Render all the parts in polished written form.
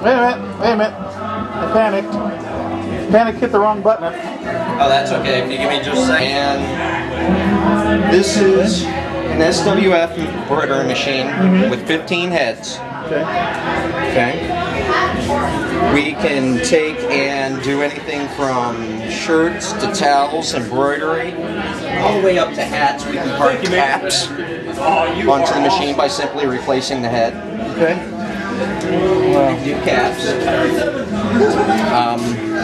Wait a minute. I panicked. Panic hit the wrong button. Oh, that's okay. If you give me just a second. And this is an SWF embroidery machine with 15 heads. Okay. We can take and do anything from shirts to towels, embroidery, all the way up to hats. We can part caps onto the machine by simply replacing the head. Okay. Do caps.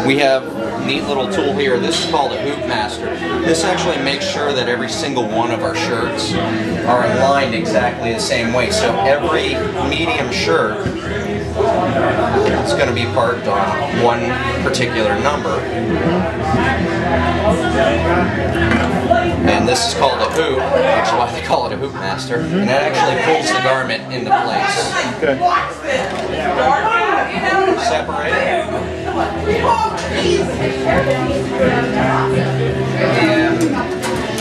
We have a neat little tool here. This is called a Hoop Master. This actually makes sure that every single one of our shirts are aligned exactly the same way. So every medium shirt is going to be parked on one particular number. And this is called a hoop, which is why they call it a Hoop Master. And that actually pulls the garment into place. Okay. Separate it. And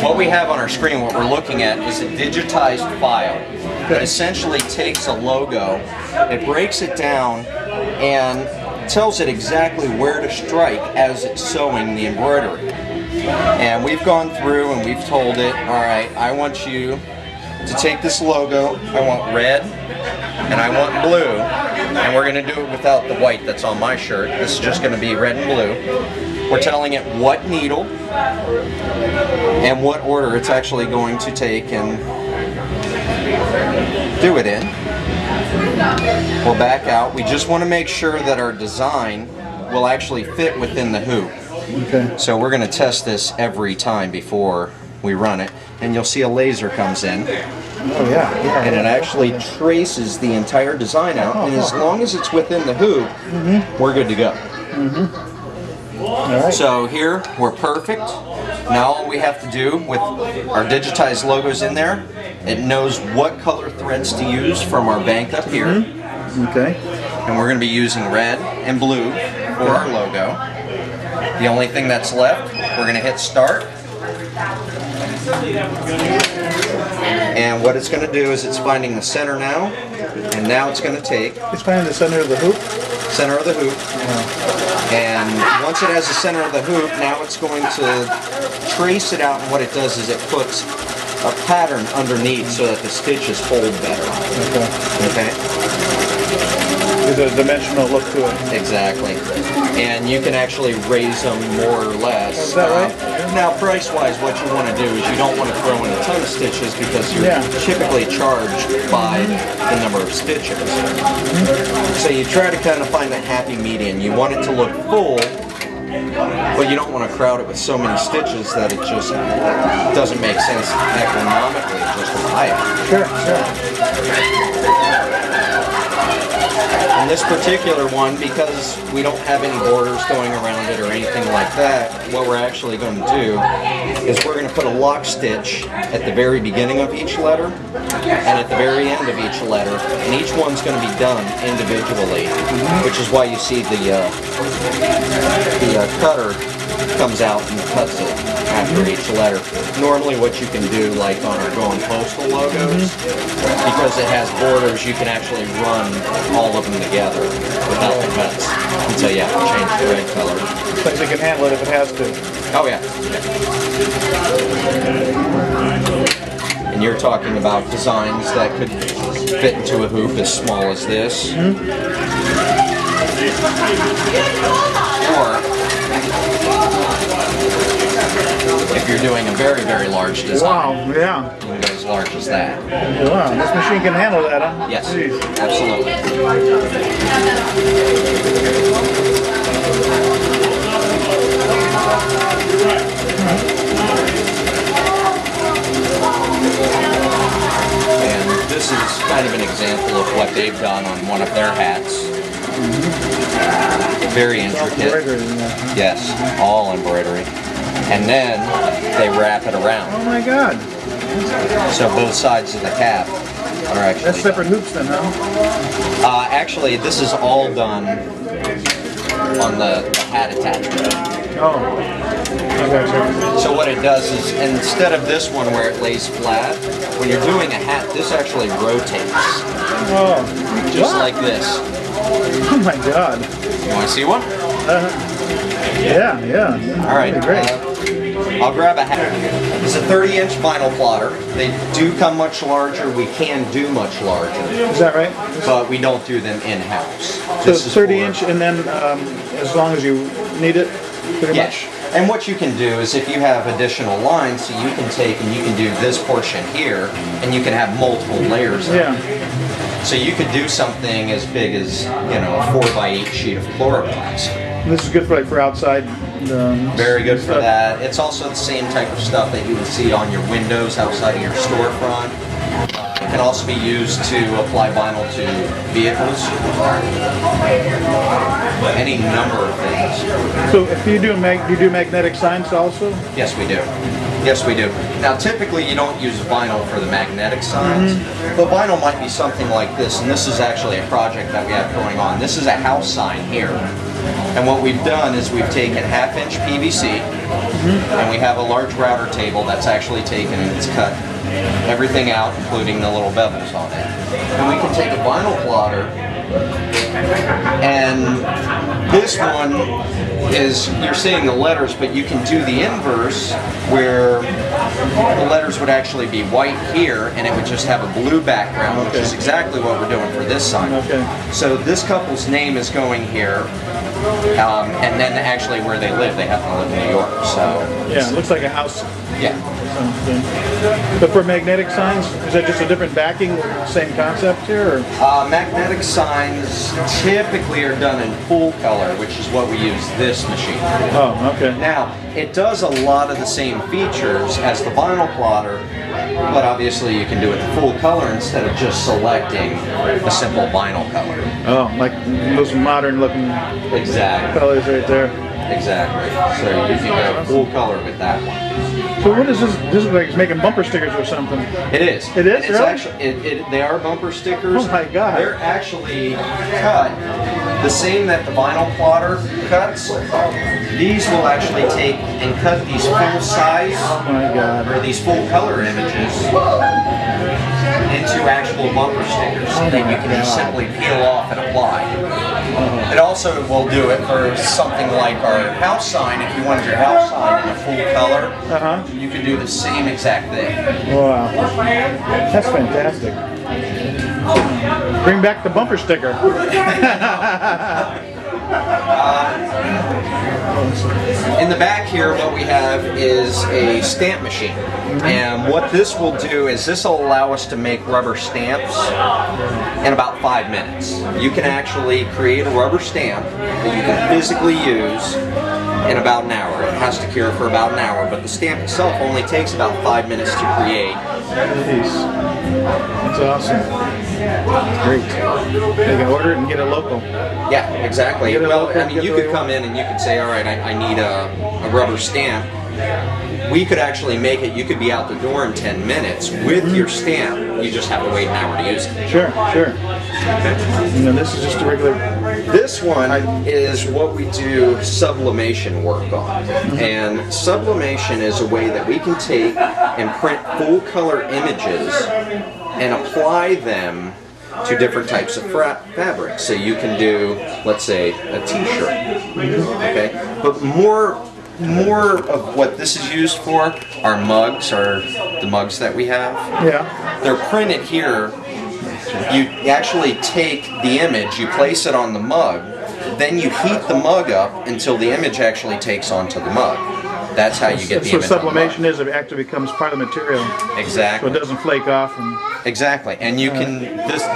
what we have on our screen, what we're looking at, is a digitized file. It essentially takes a logo, it breaks it down, and tells it exactly where to strike as it's sewing the embroidery. And we've gone through and we've told it, alright, I want you to take this logo, I want red, and I want blue, and we're going to do it without the white that's on my shirt. This is just going to be red and blue. We're telling it what needle and what order it's actually going to take and do it in. We'll back out. We just want to make sure that our design will actually fit within the hoop. Okay. So we're going to test this every time before we run it, and you'll see a laser comes in. Oh yeah. And it actually traces the entire design out, and as long as it's within the hoop, we're good to go. All right. So here, we're perfect. Now all we have to do with our digitized logos in there, it knows what color threads to use from our bank up here. Okay. And we're going to be using red and blue for our logo. The only thing that's left, we're going to hit start. And what it's going to do is it's finding the center now, and now it's going to take... It's finding the center of the hoop? Center of the hoop. And once it has the center of the hoop, now it's going to trace it out, and what it does is it puts a pattern underneath so that the stitches hold better. Okay? There's a dimensional look to it. Exactly. And you can actually raise them more or less. Is that right? Now, price-wise, what you want to do is you don't want to throw in a ton of stitches because you're typically charged by the number of stitches. So you try to kind of find that happy median. You want it to look full, but you don't want to crowd it with so many stitches that it just doesn't make sense economically just to buy it. Sure. And this particular one, because we don't have any borders going around it or anything like that, what we're actually going to do is we're going to put a lock stitch at the very beginning of each letter and at the very end of each letter, and each one's going to be done individually, which is why you see the cutter comes out and cuts it after each letter. Normally what you can do, like on our Going Postal logos, because it has borders, you can actually run all of them together without the cuts until you have to change the red color. But it can handle it if it has to. Oh yeah. And you're talking about designs that could fit into a hoop as small as this. Or if you're doing a very, very large design, Wow, yeah. you can go as large as that. Wow, this machine can handle that, huh? Yes, Jeez. absolutely. And this is kind of an example of what they've done on one of their hats. Very intricate. Yes, all embroidery. And then they wrap it around. Oh my God. So both sides of the cap are actually... That's separate hoops then, huh? Actually, this is all done on the hat attachment. Oh. I gotcha. So what it does is, instead of this one where it lays flat, when you're doing a hat, this actually rotates. Oh. Just like this. Oh my God. You want to see one? Yeah. All right. Great. I'll grab a half. It's a 30-inch vinyl plotter. They do come much larger. We can do much larger. Is that right? But we don't do them in-house. So it's 30-inch, and then as long as you need it, pretty much. And what you can do is if you have additional lines, so you can take and you can do this portion here, and you can have multiple layers of it. So you could do something as big as, you know, a 4x8 sheet of chloroplast. This is good for outside. Very good for that. It's also the same type of stuff that you would see on your windows outside of your storefront. It can also be used to apply vinyl to vehicles. Any number of things. So if you do magnetic signs also? Yes, we do. Yes, we do. Now, typically you don't use vinyl for the magnetic signs, but vinyl might be something like this, and this is actually a project that we have going on. This is a house sign here. And what we've done is we've taken 1/2-inch PVC, and we have a large router table that's actually taken and it's cut everything out, including the little bevels on it. And we can take a vinyl plotter, and this one is, you're seeing the letters, but you can do the inverse where the letters would actually be white here and it would just have a blue background, which is exactly what we're doing for this sign. So this couple's name is going here, and then actually where they live, they happen to live in New York. So yeah, it looks like a house. Yeah. But for magnetic signs, is that just a different backing, same concept here? Or? Magnetic signs typically are done in full color, which is what we use this machine for. Oh, okay. Now, it does a lot of the same features as the vinyl plotter, but obviously you can do it in full color instead of just selecting a simple vinyl color. Oh, like those modern looking colors right there. Exactly. So you can go full color with that one. So what is this? This is like it's making bumper stickers or something. It is. It is, it's really? Actually, they are bumper stickers. Oh my God. They're actually cut the same that the vinyl plotter cuts. These will actually take and cut these full size, oh my God, or these full color images into actual bumper stickers that you can just simply peel off and apply. It also will do it for something like our house sign. If you wanted your house sign in a full color, you can do the same exact thing. Wow, that's fantastic. Bring back the bumper sticker. In the back here, what we have is a stamp machine. And what this will do is this will allow us to make rubber stamps in about 5 minutes. You can actually create a rubber stamp that you can physically use in about an hour. It has to cure for about an hour, but the stamp itself only takes about 5 minutes to create. Jeez. That's awesome. Great. They can order it and get it local. Yeah, exactly. Well, I mean, you could come in and you could say, all right, I need a rubber stamp. We could actually make it, you could be out the door in 10 minutes with your stamp. You just have to wait an hour to use it. Sure. And then this is just a regular... This one is what we do sublimation work on. And sublimation is a way that we can take and print full color images and apply them to different types of fabrics. So you can do, let's say, a t-shirt. Okay? But more of what this is used for are mugs, or the mugs that we have. Yeah. They're printed here. You actually take the image, you place it on the mug, then you heat the mug up until the image actually takes onto the mug. That's how you get the image. So sublimation is, it actually becomes part of the material. Exactly. So it doesn't flake off. And exactly. And you can,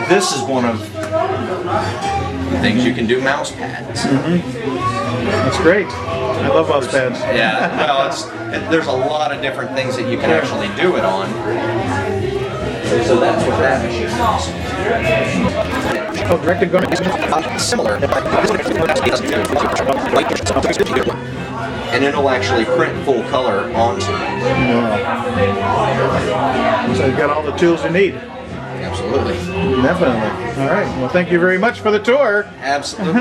this is one of the things you can do mouse pads. That's great. I love mouse pads. Yeah, well, there's a lot of different things that you can actually do it on. So that's what that machine is. Oh, directed garment. Similar. And it'll actually print full color onto it. So you've got all the tools you need. Absolutely. Definitely. All right. Well, thank you very much for the tour. Absolutely.